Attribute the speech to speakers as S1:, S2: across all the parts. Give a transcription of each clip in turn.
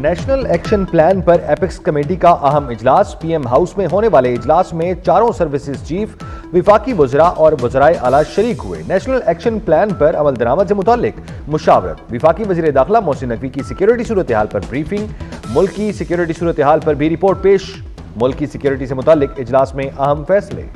S1: National action plan پر apex committee کا اہم اجلاس، پی ایم ہاؤس میں ہونے والے اجلاس میں چاروں سروسز چیف، وفاقی وزراء اور وزرائے اعلیٰ شریک ہوئے۔ نیشنل ایکشن پلان پر عمل درآمد سے متعلق مشاورت، وفاقی وزیر داخلہ محسن نقوی کی سیکیورٹی صورتحال پر بریفنگ، ملک کی سیکیورٹی صورتحال پر بھی رپورٹ پیش، ملک کی سیکیورٹی سے متعلق اجلاس میں اہم فیصلے۔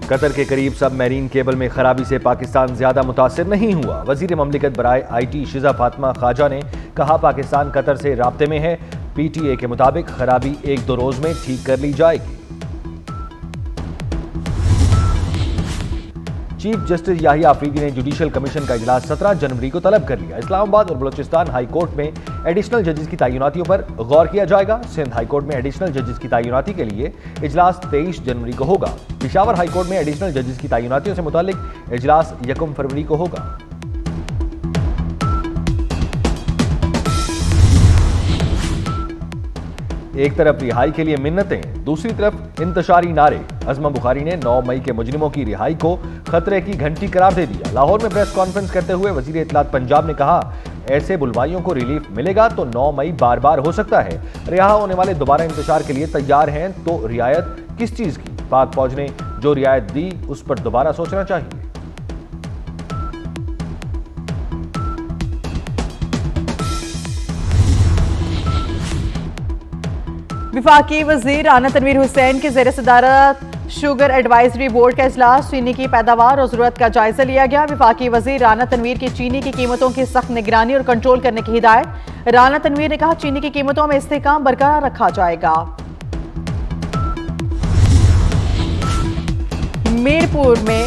S1: قطر کے قریب سب میرین کیبل میں خرابی سے پاکستان زیادہ متاثر نہیں ہوا۔ وزیر مملکت برائے آئی ٹی شیزہ فاطمہ خواجہ نے کہا پاکستان قطر سے رابطے میں ہے، پی ٹی اے کے مطابق خرابی 1-2 روز میں ٹھیک کر لی جائے گی۔ چیف جسٹس یحییٰ آفریدی نے جوڈیشل کمیشن کا اجلاس 17 جنوری کو طلب کر لیا۔ اسلام آباد اور بلوچستان ہائی کورٹ میں ایڈیشنل ججز کی تعیناتیوں پر غور کیا جائے گا۔ سندھ ہائی کورٹ میں ایڈیشنل ججز کی تعیناتی کے لیے اجلاس 23 جنوری کو ہوگا۔ پشاور ہائی کورٹ میں ایڈیشنل ججز کی تعیناتیوں سے متعلق اجلاس 1 فروری کو ہوگا۔ ایک طرف رہائی کے لیے منتیں، دوسری طرف انتشاری نعرے۔ عظمہ بخاری نے 9 مئی کے مجرموں کی رہائی کو خطرے کی گھنٹی قرار دے دیا۔ لاہور میں پریس کانفرنس کرتے ہوئے وزیر اطلاعات پنجاب نے کہا ایسے بلوائیوں کو ریلیف ملے گا تو 9 مئی بار بار ہو سکتا ہے۔ رہا ہونے والے دوبارہ انتشار کے لیے تیار ہیں تو رعایت کس چیز کی؟ پاک فوج نے جو رعایت دی اس پر دوبارہ سوچنا چاہیے۔
S2: وفاقی وزیر رانا تنویر حسین کے زیر صدارت شوگر ایڈوائزری بورڈ کا اجلاس، چینی کی پیداوار اور ضرورت کا جائزہ لیا گیا۔ وفاقی وزیر رانا تنویر کی چینی کی قیمتوں کی سخت نگرانی اور کنٹرول کرنے کی ہدایت۔ رانا تنویر نے کہا چینی کی قیمتوں میں استحکام برقرار رکھا جائے گا۔ میرپور میں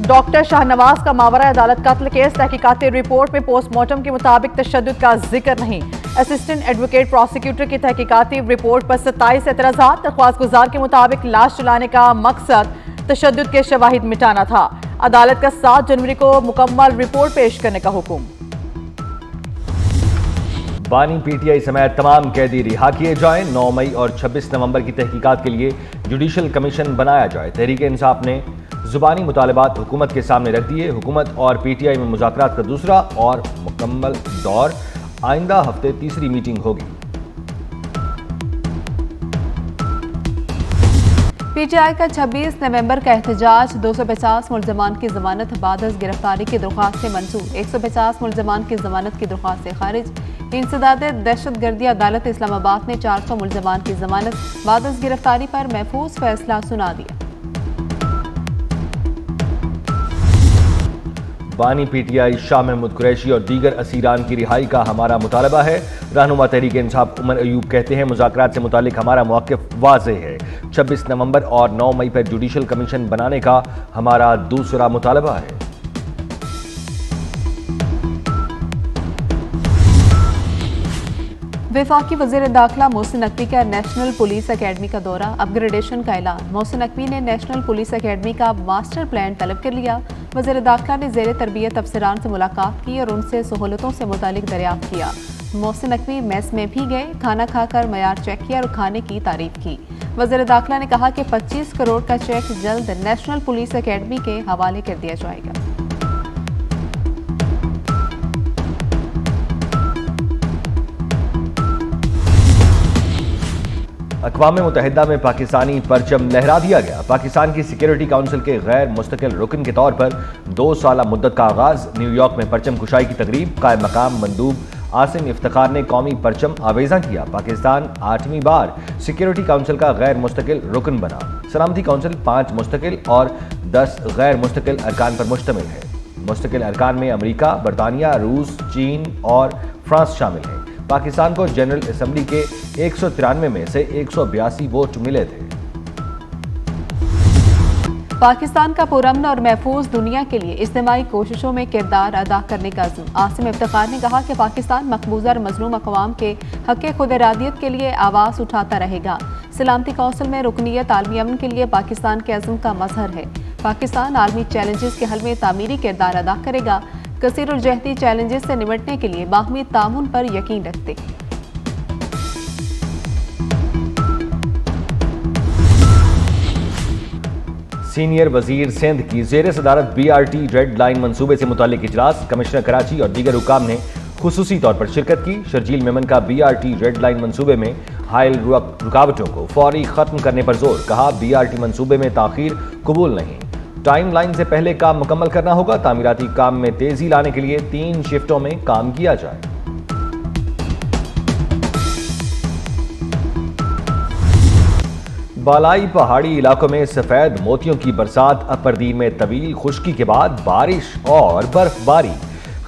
S2: ڈاکٹر شاہ نواز کا ماورا عدالت قتل کیس، تحقیقاتی رپورٹ میں پوسٹ مارٹم کے مطابق تشدد کا ذکر نہیں۔ اسسٹنٹ ایڈوکیٹ پروسیکیوٹر کی تحقیقاتی رپورٹ پر 27 اعتراضات۔ درخواست گزار کے مطابق لاش جلانے کا مقصد تشدد کے شواہد مٹانا تھا۔ عدالت کا 7 جنوری کو مکمل رپورٹ پیش کرنے کا حکم۔
S1: بانی پی ٹی آئی سمیت تمام قیدی رہا کیے جائیں۔ 9 مئی اور 26 نومبر کی تحقیقات کے لیے جوڈیشل کمیشن بنایا جائے۔ تحریک انصاف نے زبانی مطالبات حکومت کے سامنے رکھ دیے۔ حکومت اور پی ٹی آئی میں مذاکرات کا دوسرا اور مکمل دور، آئندہ ہفتے تیسری میٹنگ ہوگی۔
S3: پی ٹی آئی کا 26 نومبر کا احتجاج، 250 ملزمان کی ضمانت بعد از گرفتاری کی درخواست سے منسوخ، 150 ملزمان کی ضمانت کی درخواست سے خارج۔ انسداد دہشت گردی عدالت اسلام آباد نے 400 ملزمان کی ضمانت بعد از گرفتاری پر محفوظ فیصلہ سنا دیا۔
S1: بانی P T I Shah Mahmood Qureshi اور دیگر اسیران کی رہائی کا ہمارا مطالبہ ہے۔ رہنما تحریک انصاف عمر ایوب کہتے ہیں مذاکرات سے متعلق ہمارا موقف واضح ہے۔ 26 نومبر اور 9 مئی پر جوڈیشل کمیشن بنانے کا ہمارا دوسرا مطالبہ ہے۔
S3: وفاقی وزیر داخلہ محسن نقوی کا نیشنل پولیس اکیڈمی کا دورہ، اپ گریڈیشن کا اعلان۔ محسن نقوی نے نیشنل پولیس اکیڈمی کا ماسٹر پلان طلب کر لیا۔ وزیر داخلہ نے زیر تربیت افسران سے ملاقات کی اور ان سے سہولتوں سے متعلق دریافت کیا۔ محسن نقوی میس میں بھی گئے، کھانا کھا کر معیار چیک کیا اور کھانے کی تعریف کی۔ وزیر داخلہ نے کہا کہ 25 کروڑ کا چیک جلد نیشنل پولیس اکیڈمی کے حوالے کر دیا جائے گا۔
S1: اقوام متحدہ میں پاکستانی پرچم لہرا دیا گیا۔ پاکستان کی سیکیورٹی کونسل کے غیر مستقل رکن کے طور پر 2 سالہ مدت کا آغاز۔ نیو یارک میں پرچم کشائی کی تقریب، قائم مقام مندوب عاصم افتخار نے قومی پرچم آویزاں کیا۔ پاکستان 8ویں بار سیکیورٹی کونسل کا غیر مستقل رکن بنا۔ سلامتی کونسل 5 مستقل اور 10 غیر مستقل ارکان پر مشتمل ہے۔ مستقل ارکان میں امریکہ، برطانیہ، روس، چین اور فرانس شامل ہیں۔ پاکستان کو جنرل اسمبلی کے 193 میں سے 182 ووٹ ملے تھے۔
S3: پاکستان کا پرامن اور محفوظ دنیا کے لیے اجتماعی کوششوں میں کردار ادا کرنے کا عزم۔ عاصم افتخار نے کہا کہ پاکستان مقبوضہ اور مظلوم اقوام کے حق خود ارادیت کے لیے آواز اٹھاتا رہے گا۔ سلامتی کونسل میں رکنیت عالمی امن کے لیے پاکستان کے عزم کا مظہر ہے۔ پاکستان عالمی چیلنجز کے حل میں تعمیری کردار ادا کرے گا۔ کثیر الجہتی چیلنجز سے نمٹنے کے لیے باہمی تعاون پر یقین رکھتے ہیں۔
S1: सीनियर वजीर सिंध की जेर सदारत BRT रेड लाइन मंसूबे से मुतालिक इजलास, कमिश्नर कराची और दीगर हुकाम ने खुसूसी तौर पर शिरकत की। शर्जील मेमन का BRT रेड लाइन मंसूबे में हायल रुकावटों को फौरी खत्म करने पर जोर, कहा BRT मंसूबे में ताखीर कबूल नहीं, टाइम लाइन से पहले काम मुकम्मल करना होगा। तामीराती काम में तेजी लाने के लिए 3 शिफ्टों में काम किया जाए। बालाई पहाड़ी इलाकों में सफेद मोतियों की बरसात, अपरदीन में तवील खुश्की के बाद बारिश और बर्फबारी।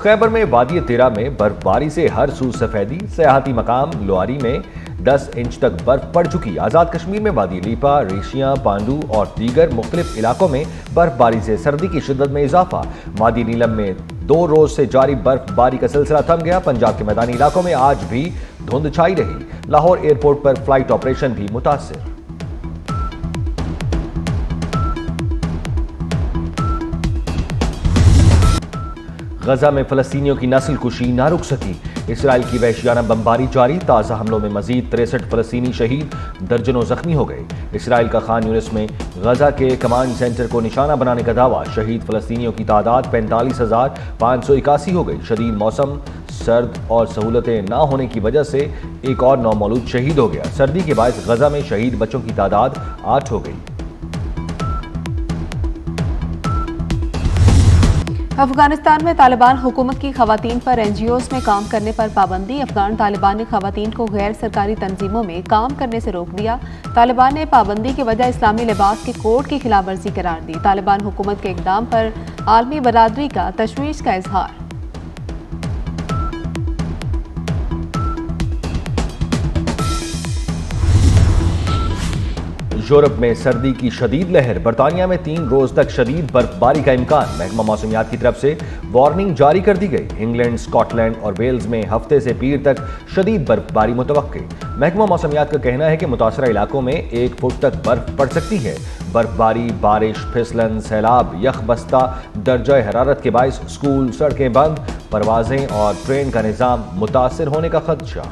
S1: खैबर में वादी तेरा में बर्फबारी से हर सू सफेदी, सयाहती मकाम लोआरी में 10 इंच तक बर्फ पड़ चुकी। आज़ाद कश्मीर में वादी लीपा, रेशिया, पांडू और दीगर मुख्तलिफ इलाकों में बर्फबारी से सर्दी की शिद्दत में इजाफा। वादी नीलम में 2 रोज से जारी बर्फबारी का सिलसिला थम गया। पंजाब के मैदानी इलाकों में आज भी धुंध छाई रही। लाहौर एयरपोर्ट पर फ्लाइट ऑपरेशन भी मुतासिर। गजा में फलस्तीनियों की नस्ल कुशी ना रुक सकी। इसराइल की वहशियाना बमबारी जारी। ताज़ा हमलों में मजीद 63 फलस्तीनी शहीद, दर्जनों जख्मी हो गए। इसराइल का खान यूनिस में गजा के कमांड सेंटर को निशाना बनाने का दावा। शहीद फलस्तीनियों की तादाद 45,581 हो गई। शदीद मौसम, सर्द और सहूलतें ना होने की वजह से एक और नौमौलूद शहीद हो गया। सर्दी के बायस गजा में शहीद बच्चों की तादाद 8 हो गई।
S3: अफगानिस्तान में तालिबान हुकूमत की खवातीन पर NGOs में काम करने पर पाबंदी। अफगान तालिबान ने खवातीन को गैर सरकारी तंजीमों में काम करने से रोक दिया। तालिबान ने पाबंदी की वजह इस्लामी लिबास के कोड की खिलाफ वर्जी करार दी। तालिबान हुकूमत के इक़दाम पर आलमी बरादरी का तशवीश का इजहार।
S1: यूरोप में सर्दी की शदीद लहर। बरतानिया में 3 रोज तक शदीद बर्फबारी का इम्कान। महकमा मौसमियात की तरफ से वार्निंग जारी कर दी गई। इंग्लैंड, स्कॉटलैंड और वेल्स में हफ्ते से पीर तक शदीद बर्फबारी मुतवक्के। महकमा मौसमियात का कहना है कि मुतासरा इलाकों में 1 फुट तक बर्फ पड़ सकती है। बर्फबारी, बारिश, फिसलन, सैलाब, यखबस्ता, दर्जा हरारत के बायस स्कूल, सड़कें बंद, परवाजें और ट्रेन का निज़ाम मुतासर होने का खदशा।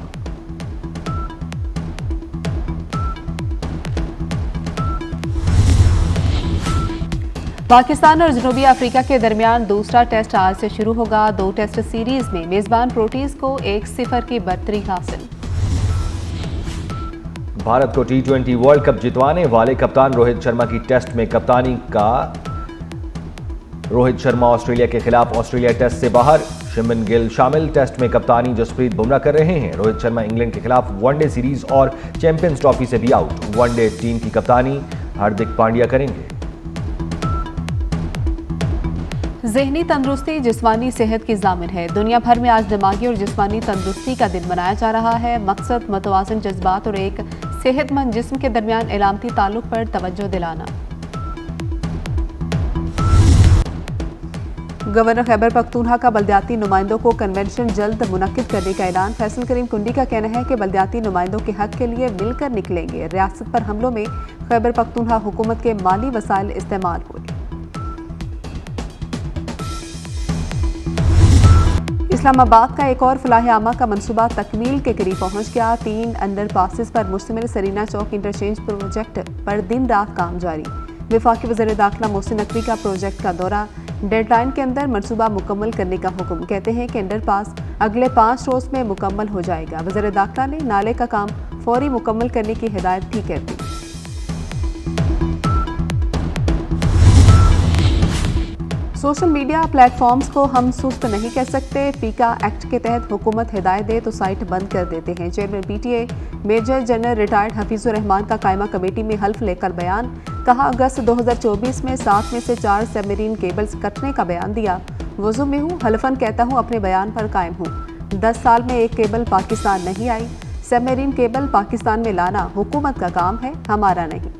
S3: पाकिस्तान और जनूबी अफ्रीका के दरमियान दूसरा टेस्ट आज से शुरू होगा। 2 टेस्ट सीरीज में मेजबान प्रोटीज को 1-0 की बढ़तरी हासिल।
S1: भारत को T20 वर्ल्ड कप जितवाने वाले कप्तान रोहित शर्मा की टेस्ट में कप्तानी का। रोहित शर्मा ऑस्ट्रेलिया के खिलाफ ऑस्ट्रेलिया टेस्ट से बाहर, शिमन गिल शामिल। टेस्ट में कप्तानी जसप्रीत बुमराह कर रहे हैं। रोहित शर्मा इंग्लैंड के खिलाफ वनडे सीरीज और चैंपियंस ट्रॉफी से भी आउट। वनडे टीम की कप्तानी हार्दिक पांड्या करेंगे।
S3: ज़हनी तंदुरुस्ती जिस्मानी सेहत की ज़ामिन है। दुनिया भर में आज दिमागी और जिस्मानी तंदुरुस्ती का दिन मनाया जा रहा है। मकसद मतवाज़न जज्बात और एक सेहतमंद जिस्म के दरमियान इलामती ताल्लुक पर तवज्जो दिलाना। गवर्नर खैबर पख्तूनख्वा का बल्दियाती नुमाइंदों को कन्वेंशन जल्द मुनक्किद करने का ऐलान। फैसल करीम कुंडी का कहना है कि बल्दियाती नुमाइंदों के हक के लिए मिलकर निकलेंगे। रियासत पर हमलों में खैबर पख्तूनख्वा हुकूमत के माली वसाइल इस्तेमाल हुए। इस्लामाबाद का एक और फलाह आमा का मंसूबा तकमील के करीब पहुंच गया। 3 अंडर पासिस पर मुश्तमिल सरीना चौक इंटरचेंज प्रोजेक्ट पर दिन रात काम जारी। वफाकी वज़ीर दाखिला मोहसिन नकवी का प्रोजेक्ट का दौरा। डेडलाइन के अंदर मंसूबा मुकम्मल करने का हुक्म। कहते हैं कि अंडर पास अगले 5 रोज में मुकम्मल हो जाएगा। वज़ीर दाखिला ने नाले का काम फौरी मुकम्मल करने की हिदायत भी कर दी। सोशल मीडिया प्लेटफॉर्म्स को हम सुस्त नहीं कह सकते। पीका एक्ट के तहत हुकूमत हिदायत दे तो साइट बंद कर देते हैं। Chairman PTA major general retired Hafeezur Rehman का कायमा कमेटी में हल्फ लेकर बयान। कहा, अगस्त 2024 में 7 में से 4 सबमरीन केबल्स कटने का बयान दिया। वज़ू में हूँ, हल्फन कहता हूँ अपने बयान पर कायम हूँ। 10 साल में एक केबल पाकिस्तान नहीं आई। सबमरीन केबल पाकिस्तान में लाना हुकूमत का काम है, हमारा नहीं।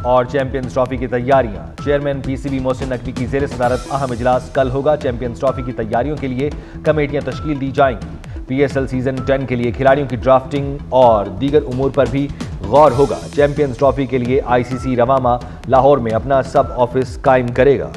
S1: और चैंपियंस ट्रॉफी की तैयारियां। चेयरमैन PCB मोहसिन नकवी की जेर सदारत अहम इजलास कल होगा। चैंपियंस ट्रॉफी की तैयारियों के लिए कमेटियां तश्कील दी जाएंगी। PSL सीजन 10 के लिए खिलाड़ियों की ड्राफ्टिंग और दीगर उमूर पर भी गौर होगा। चैंपियंस ट्रॉफी के लिए ICC रवामा लाहौर में अपना सब ऑफिस कायम करेगा।